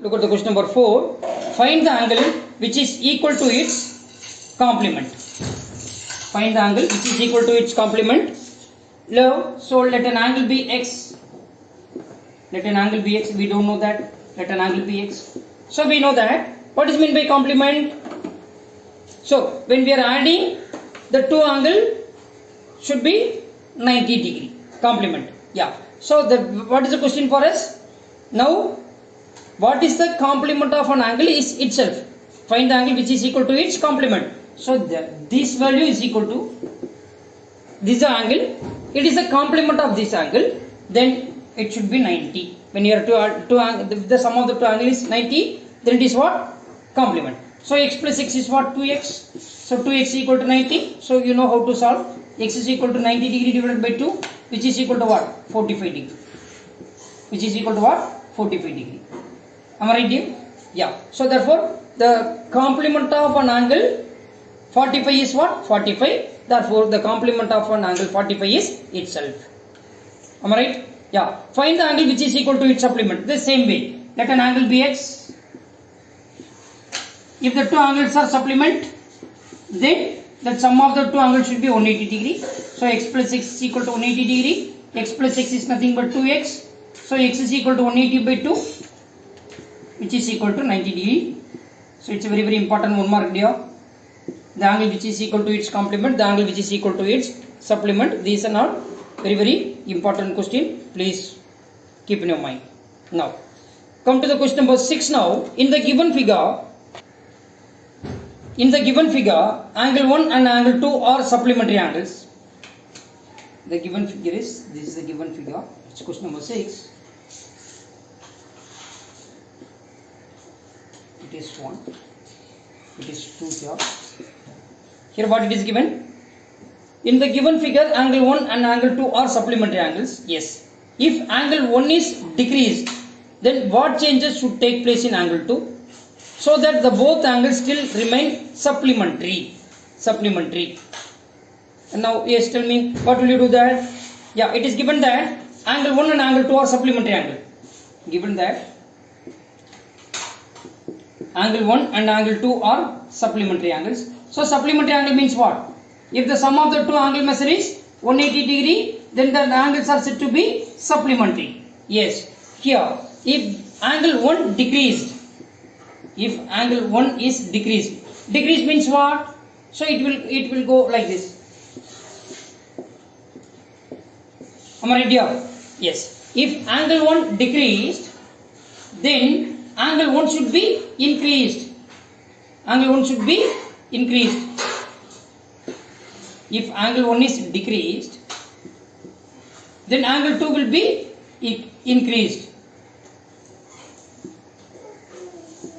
Look at the question number 4. Find the angle which is equal to its complement. Find the angle which is equal to its complement. So let an angle be x. Let an angle be x. We don't know that. Let an angle be x. So we know that. What is meant by complement? So when we are adding, the two angle should be 90 degree. Complement. Yeah. So what is the question for us? Now, what is the complement of an angle is itself. Find the angle which is equal to its complement. So this value is equal to this angle. It is the complement of this angle. Then it should be 90. When you are the sum of the two angles is 90, then it is what? Complement. So x plus x is what? 2x. So 2x equal to 90. So you know how to solve. X is equal to 90 degree divided by 2, which is equal to what? 45 degree. Which is equal to what? 45 degree. Am I right here? Yeah. So therefore, the complement of an angle 45 is what? 45. Therefore, the complement of an angle 45 is itself. Am I right? Yeah. Find the angle which is equal to its supplement. The same way. Let an angle be x. If the two angles are supplement, then the sum of the two angles should be 180 degree. So x plus x is equal to 180 degree. X plus x is nothing but 2x. So x is equal to 180 by 2, which is equal to 90 degree. So it's a very important 1 mark here. The angle which is equal to its complement, the angle which is equal to its supplement. These are not very important question. Please keep in your mind. Now, come to the question number 6 now. In the given figure, angle 1 and angle 2 are supplementary angles. The given figure is, this is the given figure. It's question number 6. It is 1. It is 2 here. Here what it is given? In the given figure, angle 1 and angle 2 are supplementary angles. Yes. If angle 1 is decreased, then what changes should take place in angle 2? So that the both angles still remain supplementary. And now, yes, tell me, what will you do that? Yeah, it is given that angle 1 and angle 2 are supplementary angle. Given that angle 1 and angle 2 are supplementary angles. So supplementary angle means what? If the sum of the two angle measure is 180 degree, then the angles are said to be supplementary. Yes. Here, if angle 1 decreased, if angle 1 is decreased means what? So it will go like this. Am I right here? Yes. If angle 1 decreased, then angle 1 should be increased. Angle 1 should be increased. If angle 1 is decreased, then angle 2 will be increased.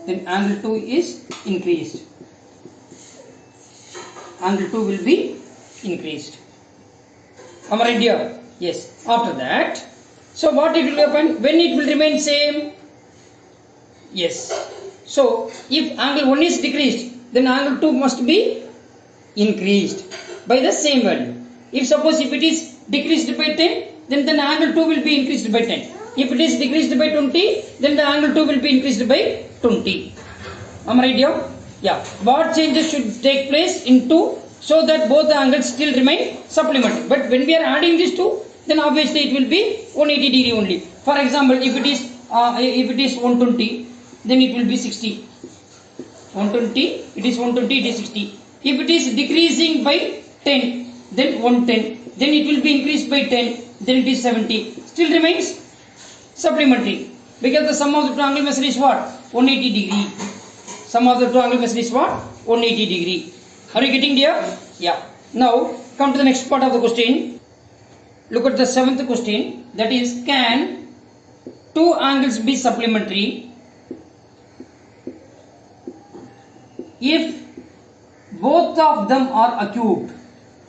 Then angle 2 is increased. Angle 2 will be increased. Am I right here? Yes. After that, so what it will happen? When it will remain same? Yes. So if angle 1 is decreased, then angle 2 must be increased by the same value. If suppose if it is decreased by 10, then the angle 2 will be increased by 10. If it is decreased by 20, then the angle 2 will be increased by 20. Am I right here? Yeah. What changes should take place in 2 so that both the angles still remain supplementary? But when we are adding these two, then obviously it will be 180 degree only. For example, if it is 120, then it will be 60. 120, it is 120, it is 60. If it is decreasing by 10, then 110, then it will be increased by 10, then it is 70. Still remains supplementary, because the sum of the two angle measure is what? 180 degree. Sum of the two angle measure is what? 180 degree. Are you getting here? Yeah. Now come to the next part of the question. Look at the 7th question. That is, can two angles be supplementary if both of them are acute?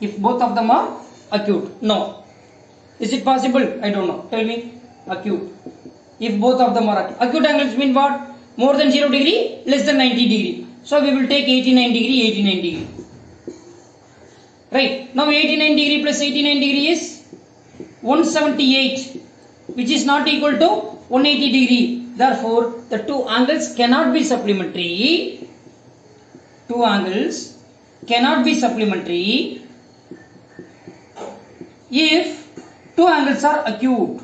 If both of them are acute? No. Is it possible? I don't know. Tell me. Acute. If both of them are acute. Acute angles mean what? More than 0 degree, less than 90 degree. So we will take 89 degree. Right. Now 89 degree plus 89 degree is 178, which is not equal to 180 degree. Therefore, the two angles cannot be supplementary. Two angles cannot be supplementary if two angles are acute.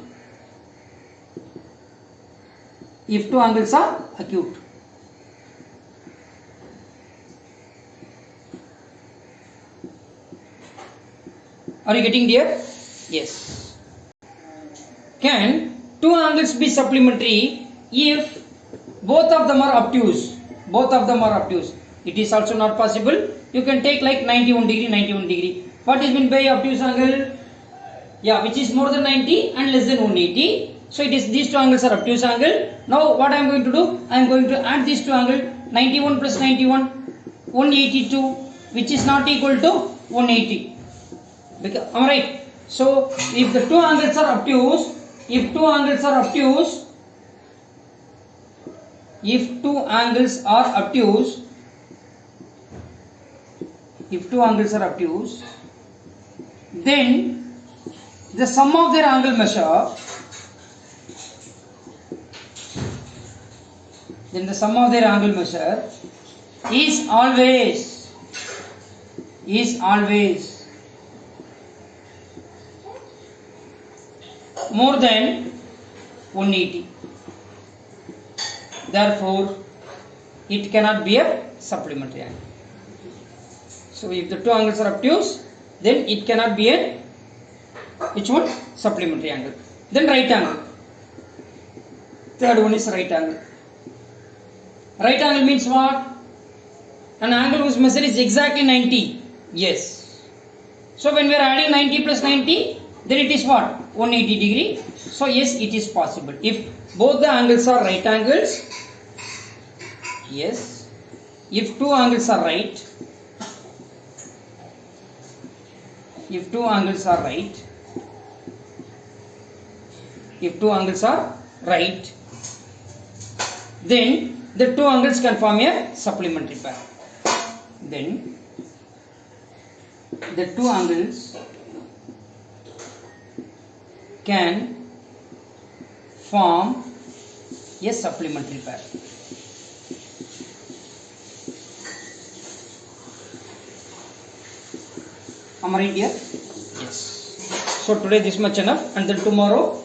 If two angles are acute. Are you getting there? Yes. Can two angles be supplementary if both of them are obtuse? Both of them are obtuse. It is also not possible. You can take like 91 degree, 91 degree. What is meant by obtuse angle? Yeah, which is more than 90 and less than 180. So it is these two angles are obtuse angle. Now what I am going to do? I am going to add these two angles. 91 plus 91, 182, which is not equal to 180. Am I right? So if the two angles are obtuse, if two angles are obtuse, then the sum of their angle measure, is always more than 180. Therefore, it cannot be a supplementary angle. So if the two angles are obtuse, then it cannot be a which one? Supplementary angle. Then right angle. Third one is right angle. Right angle means what? An angle whose measure is exactly 90. Yes. So when we are adding 90 plus 90, then it is what? 180 degree. So yes, it is possible. If both the angles are right angles, yes. If two angles are right, then the two angles can form a supplementary pair. Then the two angles can form a supplementary pair. Am I right here? Yes. So today this much enough, and then tomorrow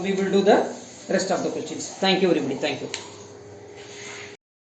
we will do the rest of the questions. Thank you everybody. Thank you.